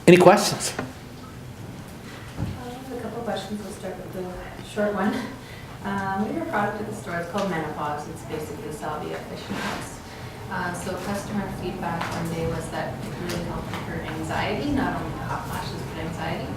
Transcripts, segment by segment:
Any questions? I have a couple questions. We'll start with the short one. We have a product at the store. It's called Menopause. It's basically Salvia officinalis. So customer feedback one day was that it really helped with her anxiety, not only the hot flashes, but anxiety.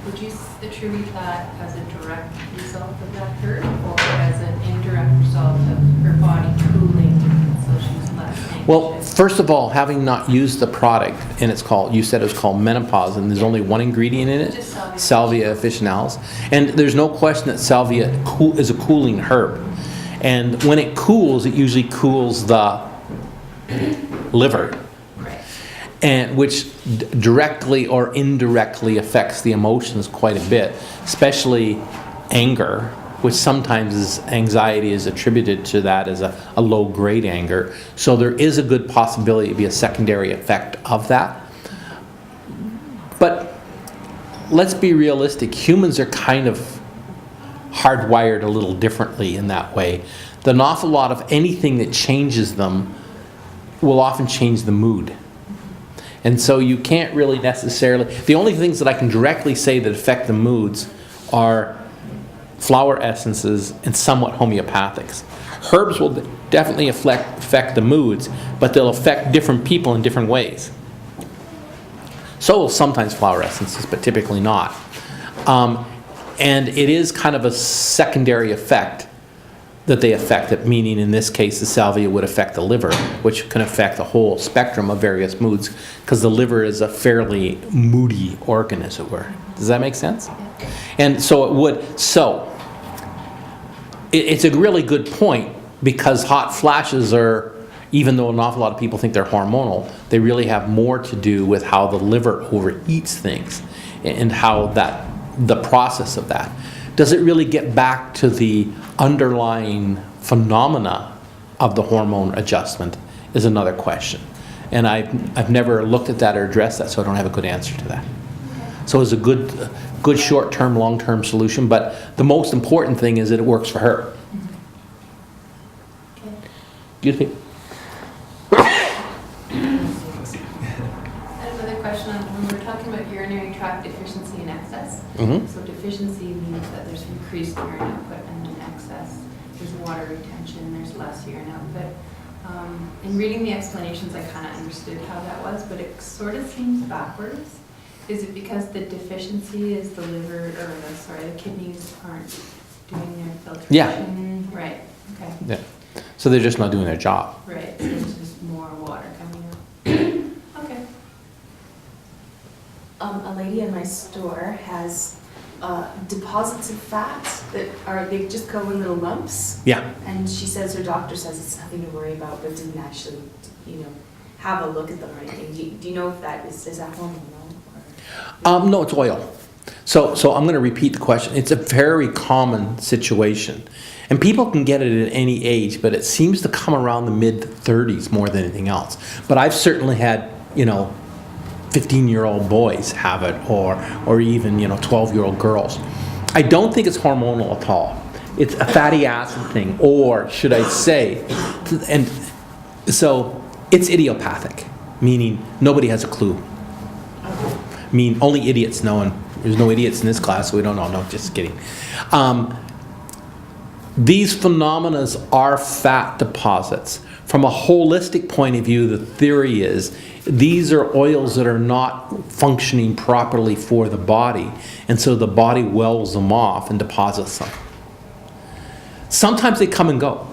Would you attribute that as a direct result of that herb, or as an indirect result of her body cooling so she's less anxious? Well, first of all, having not used the product, and you said it was called Menopause, and there's only one ingredient in it, Just salvia. Salvia officinalis. And there's no question that salvia is a cooling herb. And when it cools, it usually cools the liver, Right. and which directly or indirectly affects the emotions quite a bit, especially anger, which sometimes anxiety is attributed to that as a low-grade anger. So there is a good possibility to be a secondary effect of that. But let's be realistic. Humans are kind of hardwired a little differently in that way. An awful lot of anything that changes them will often change the mood. And so you can't really necessarily, the only things that I can directly say that affect the moods are flower essences and somewhat homeopathics. Herbs will definitely affect the moods, but they'll affect different people in different ways. So will sometimes flower essences, but typically not. And it is kind of a secondary effect that they affect it, meaning in this case the salvia would affect the liver, which can affect the whole spectrum of various moods, because the liver is a fairly moody organ, as it were. Does that make sense? And so it would. So it's a really good point, because hot flashes are, even though an awful lot of people think they're hormonal, they really have more to do with how the liver overeats things and how the process of that. Does it really get back to the underlying phenomena of the hormone adjustment is another question. And I've never looked at that or addressed that, so I don't have a good answer to that. So it's a good short-term, long-term solution, but the most important thing is that it works for her. Excuse me? I have another question on when we're talking about urinary tract deficiency and excess. Mm-hmm. So deficiency means that there's increased urine output, and in excess, there's water retention, there's less urine output. In reading the explanations, I kind of understood how that was, but it sort of seems backwards. Is it because the deficiency is the liver, or the kidneys aren't doing their filtration? Yeah. Right, okay. Yeah. So they're just not doing their job. Right, so there's just more water coming out. Okay. A lady in my store has deposits of fat they just go in little lumps. Yeah. And she says her doctor says it's nothing to worry about, but didn't actually, have a look at them or anything. Do you know if that is that hormonal? Or? No, it's oil. So I'm going to repeat the question. It's a very common situation. And people can get it at any age, but it seems to come around the mid-30s more than anything else. But I've certainly had, 15-year-old boys have it, or even, 12-year-old girls. I don't think it's hormonal at all. It's a fatty acid thing, or should I say, and so it's idiopathic, meaning nobody has a clue. I mean, only idiots know, and there's no idiots in this class, so we don't know. No, just kidding. These phenomena are fat deposits. From a holistic point of view, the theory is these are oils that are not functioning properly for the body, and so the body wells them off and deposits them. Sometimes they come and go.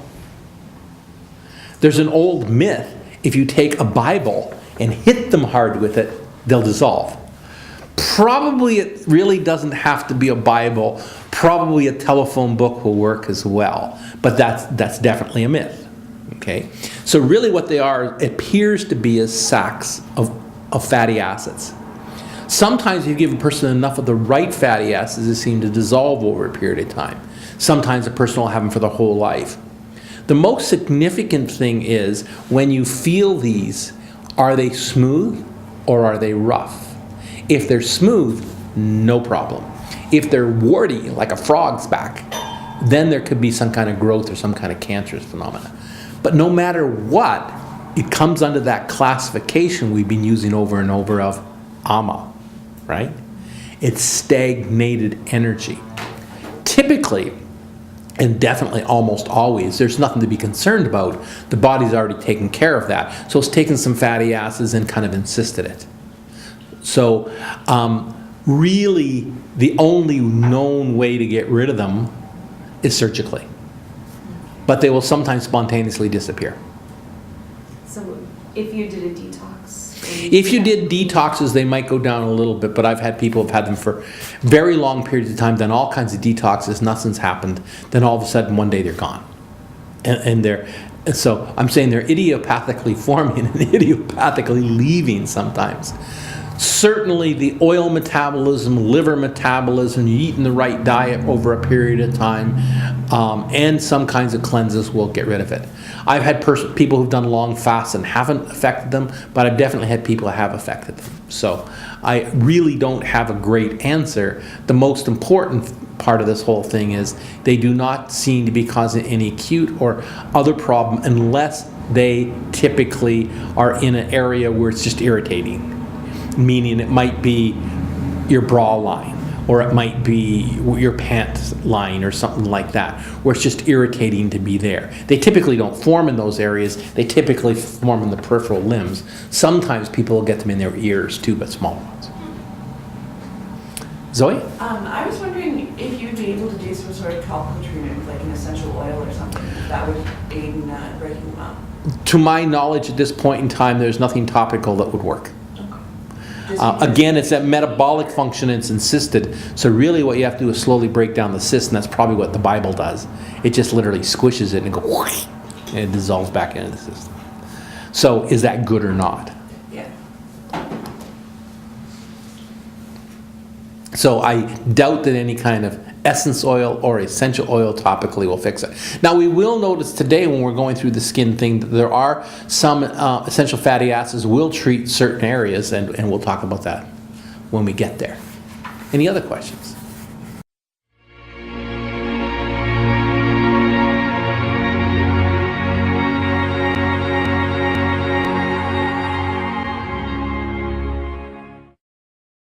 There's an old myth, if you take a Bible and hit them hard with it, they'll dissolve. Probably it really doesn't have to be a Bible. Probably a telephone book will work as well. But that's definitely a myth. Okay? So really what they are appears to be as sacs of fatty acids. Sometimes if you give a person enough of the right fatty acids, they seem to dissolve over a period of time. Sometimes a person will have them for their whole life. The most significant thing is when you feel these, are they smooth or are they rough? If they're smooth, no problem. If they're warty, like a frog's back, then there could be some kind of growth or some kind of cancerous phenomena. But no matter what, it comes under that classification we've been using over and over of AMA. right? It's stagnated energy. Typically, and definitely almost always, there's nothing to be concerned about. The body's already taken care of that. So it's taken some fatty acids and kind of insisted it. So really, the only known way to get rid of them is surgically. But they will sometimes spontaneously disappear. So if you did a detox? If you did detoxes, they might go down a little bit, but I've had people who've had them for very long periods of time, done all kinds of detoxes, nothing's happened, then all of a sudden one day they're gone. And so I'm saying they're idiopathically forming and idiopathically leaving sometimes. Certainly the oil metabolism, liver metabolism, you eating the right diet over a period of time, and some kinds of cleanses will get rid of it. I've had people who've done long fasts and haven't affected them, but I've definitely had people that have affected them. So I really don't have a great answer. The most important part of this whole thing is they do not seem to be causing any acute or other problem unless they typically are in an area where it's just irritating. Meaning it might be your bra line, or it might be your pants line or something like that, where it's just irritating to be there. They typically don't form in those areas. They typically form in the peripheral limbs. Sometimes people will get them in their ears too, but small ones. Zoe? I was wondering if you'd be able to do some sort of topical treatment with like an essential oil or something that would aid in breaking them up. To my knowledge at this point in time, there's nothing topical that would work. Again, it's that metabolic function, it's insisted. So really what you have to do is slowly break down the cyst, and that's probably what the Bible does. It just literally squishes it and goes whoosh, and it dissolves back into the system. So is that good or not? Yeah. So I doubt that any kind of essence oil or essential oil topically will fix it. Now we will notice today when we're going through the skin thing that there are some essential fatty acids will treat certain areas, and we'll talk about that when we get there. Any other questions?